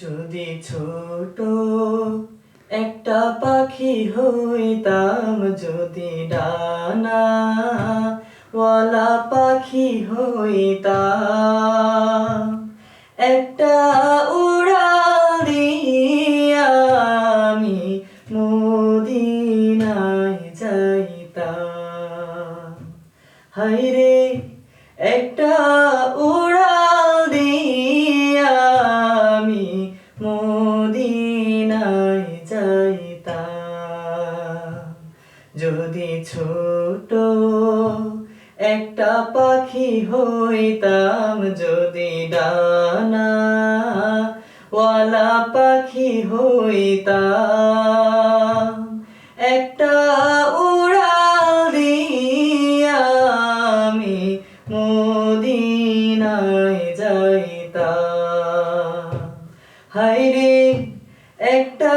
যদি ছোট একটা পাখি হইতাম, যদি ডানাওয়ালা পাখি হইতাম, একটা উড়াল দিয়া আমি মদিনায় যাইতাম। হায়রে একটা উড়াল দিয়া আমি মদিনায় যাইতাম। যদি ছোট একটা পাখি হইতাম, যদি ডানাওয়ালা পাখি হইতাম, একটা উড়াল দিয়া আমি মদিনায় যাইতাম। হায়রে একটা